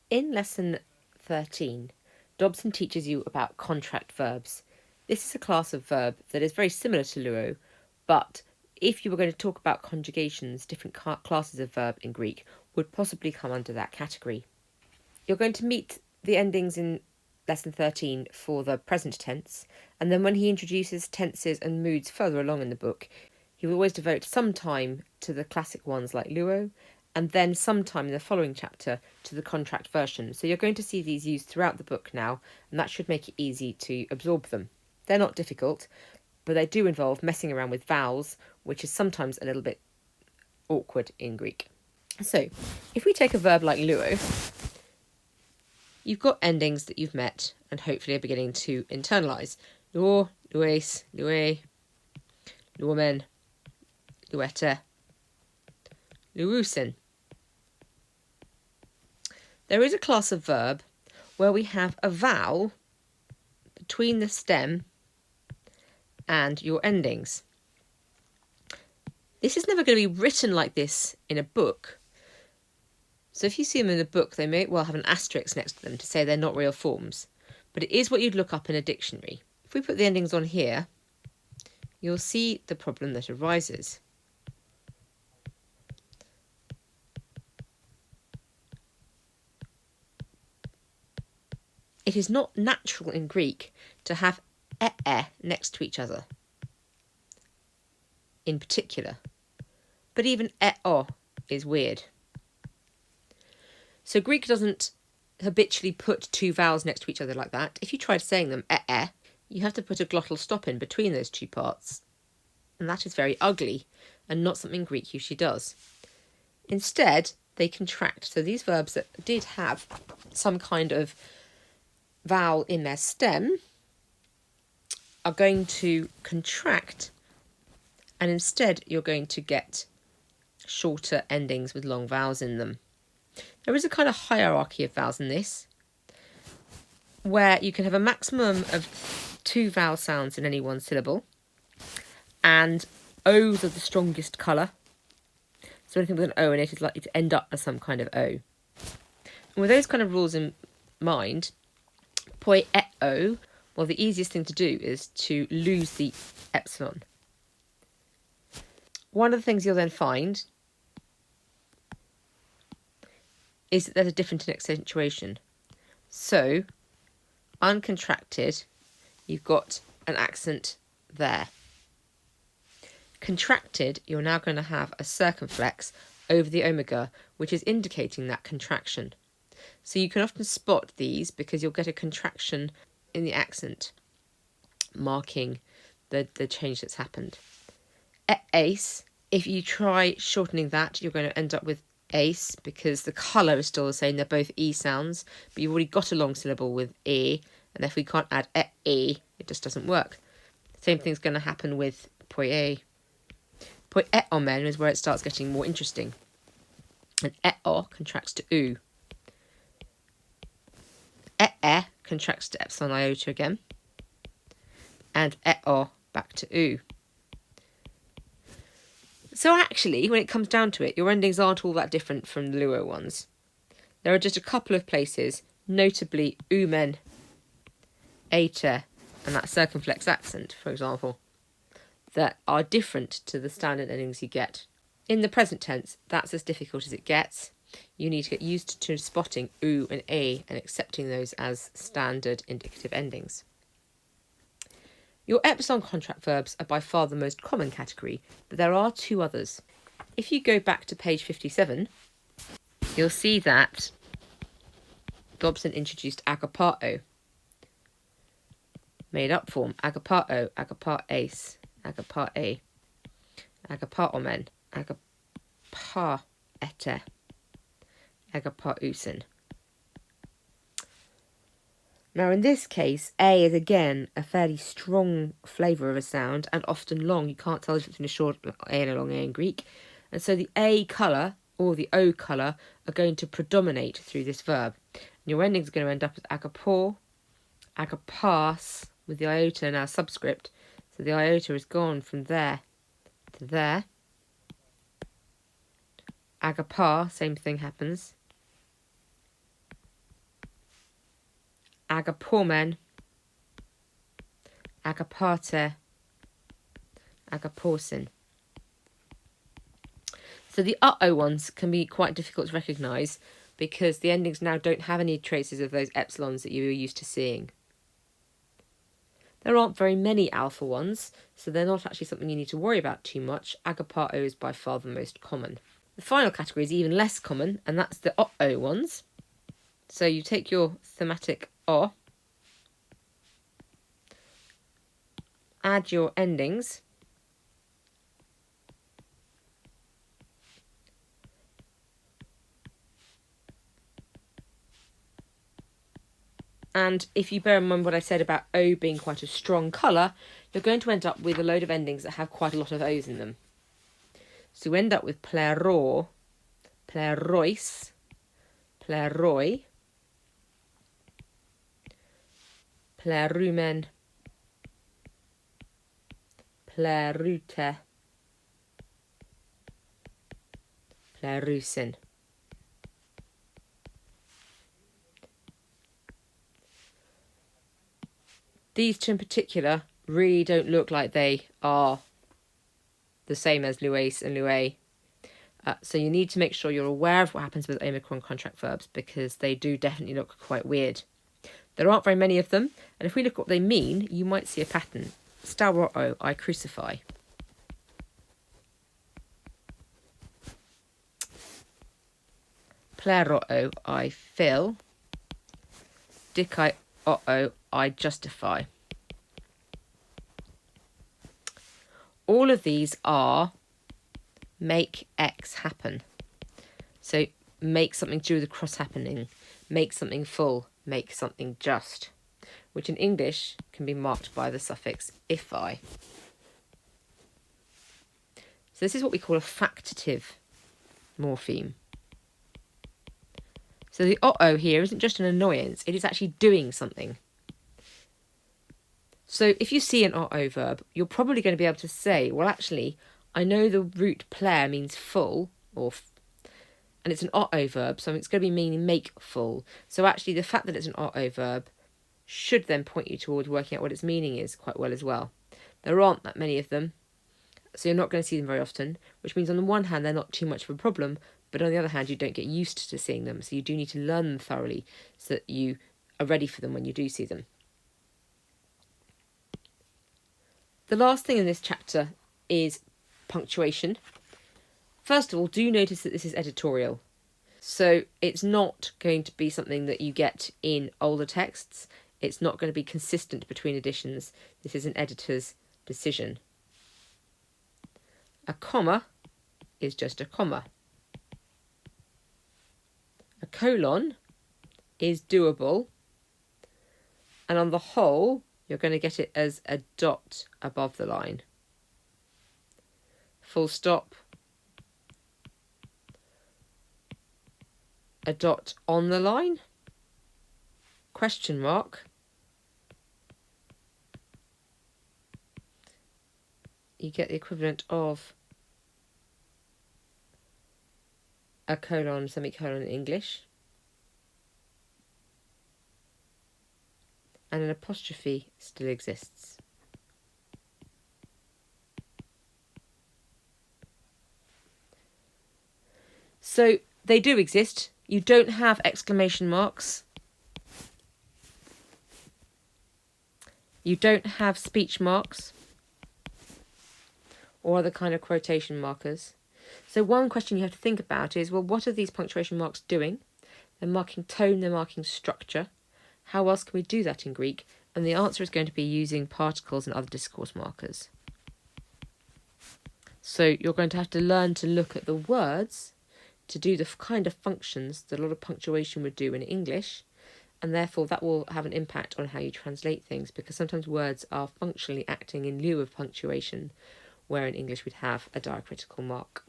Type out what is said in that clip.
In lesson 13, Dobson teaches you about contract verbs. This is a class of verb that is very similar to luo, but if you were going to talk about conjugations, different classes of verb in Greek would possibly come under that category. You're going to meet the endings in lesson 13 for the present tense, and then when he introduces tenses and moods further along in the book, he will always devote some time to the classic ones like luo, and then sometime in the following chapter to the contract version. So you're going to see these used throughout the book now, and that should make it easy to absorb them. They're not difficult, but they do involve messing around with vowels, which is sometimes a little bit awkward in Greek. So, if we take a verb like luo, you've got endings that you've met and hopefully are beginning to internalise. Luo, lues, lue, luomen, luete, luusin. There is a class of verb where we have a vowel between the stem and your endings. This is never going to be written like this in a book. So if you see them in a book, they may well have an asterisk next to them to say they're not real forms. But it is what you'd look up in a dictionary. If we put the endings on here, you'll see the problem that arises. It is not natural in Greek to have next to each other, in particular. But even is weird. So Greek doesn't habitually put two vowels next to each other like that. If you tried saying them you have to put a glottal stop in between those two parts. And that is very ugly and not something Greek usually does. Instead, they contract. So these verbs that did have some kind of vowel in their stem are going to contract, and instead you're going to get shorter endings with long vowels in them. There is a kind of hierarchy of vowels in this, where you can have a maximum of 2 vowel sounds in any one syllable, and O's are the strongest colour. So anything with an O in it is likely to end up as some kind of O. And with those kind of rules in mind, poi et O, well, the easiest thing to do is to lose the epsilon. One of the things you'll then find is that there's a different accentuation. So, uncontracted, you've got an accent there. Contracted, you're now going to have a circumflex over the omega, which is indicating that contraction. So you can often spot these because you'll get a contraction in the accent, marking the change that's happened. Ace, if you try shortening that, you're going to end up with ace because the colour is still the same. They're both E sounds, but you've already got a long syllable with E, and if we can't add E, it just doesn't work. Same thing's going to happen with poie. Poie omen is where it starts getting more interesting. And contracts to oo. Contracts to epsilon iota again. And back to oo. So actually, when it comes down to it, your endings aren't all that different from the luo ones. There are just a couple of places, notably umen, eta, and that circumflex accent, for example, that are different to the standard endings you get. In the present tense, that's as difficult as it gets. You need to get used to spotting oo and a and accepting those as standard indicative endings. Your epsilon contract verbs are by far the most common category, but there are 2 others. If you go back to page 57, you'll see that Dobson introduced agapao. Made up form, agapao, agapaes, agapae, agapaomen, agapaete, agapausin. Now in this case, A is again a fairly strong flavour of a sound and often long. You can't tell the difference between a short A and a long A in Greek. And so the A colour or the O colour are going to predominate through this verb. And your endings are going to end up as agapo, agapas, with the iota now subscript. So the iota is gone from there to there. Agapa, same thing happens. agapormen, agaparte, agaporsin. So the uh-oh ones can be quite difficult to recognise because the endings now don't have any traces of those epsilons that you were used to seeing. There aren't very many alpha ones, so they're not actually something you need to worry about too much. Agapato is by far the most common. The final category is even less common, and that's the uh-oh ones. So you take your thematic o, add your endings, and if you bear in mind what I said about O being quite a strong colour, you're going to end up with a load of endings that have quite a lot of O's in them. So you end up with plero, plerois, pleroi, plerumen, plerute, plerusin. These two in particular really don't look like they are the same as lues and lue. So you need to make sure you're aware of what happens with omicron contract verbs because they do definitely look quite weird. There aren't very many of them, and if we look at what they mean, you might see a pattern. Stauro, I crucify. Plero, I fill. Dikai o, I justify. All of these are make X happen. So make something to do with the cross happening, make something full, make something just, which in English can be marked by the suffix -ify. So this is what we call a factative morpheme. So the uh-oh here isn't just an annoyance, it is actually doing something. So if you see an uh-oh verb, you're probably going to be able to say, well, actually, I know the root player means full, and it's an uh-oh verb, so it's going to be meaning make full. So actually, the fact that it's an uh-oh verb should then point you towards working out what its meaning is quite well as well. There aren't that many of them, so you're not going to see them very often, which means on the one hand, they're not too much of a problem, but on the other hand, you don't get used to seeing them, so you do need to learn them thoroughly so that you are ready for them when you do see them. The last thing in this chapter is punctuation. First of all, do notice that this is editorial. So it's not going to be something that you get in older texts. It's not going to be consistent between editions. This is an editor's decision. A comma is just a comma. A colon is doable. And on the whole, you're going to get it as a dot above the line. Full stop. A dot on the line. Question mark. You get the equivalent of a colon, semicolon in English. And an apostrophe still exists. So they do exist. You don't have exclamation marks. You don't have speech marks or other kind of quotation markers. So one question you have to think about is, well, what are these punctuation marks doing? They're marking tone, they're marking structure. How else can we do that in Greek? And the answer is going to be using particles and other discourse markers. So you're going to have to learn to look at the words to do the kind of functions that a lot of punctuation would do in English, and therefore that will have an impact on how you translate things, because sometimes words are functionally acting in lieu of punctuation, where in English we'd have a diacritical mark.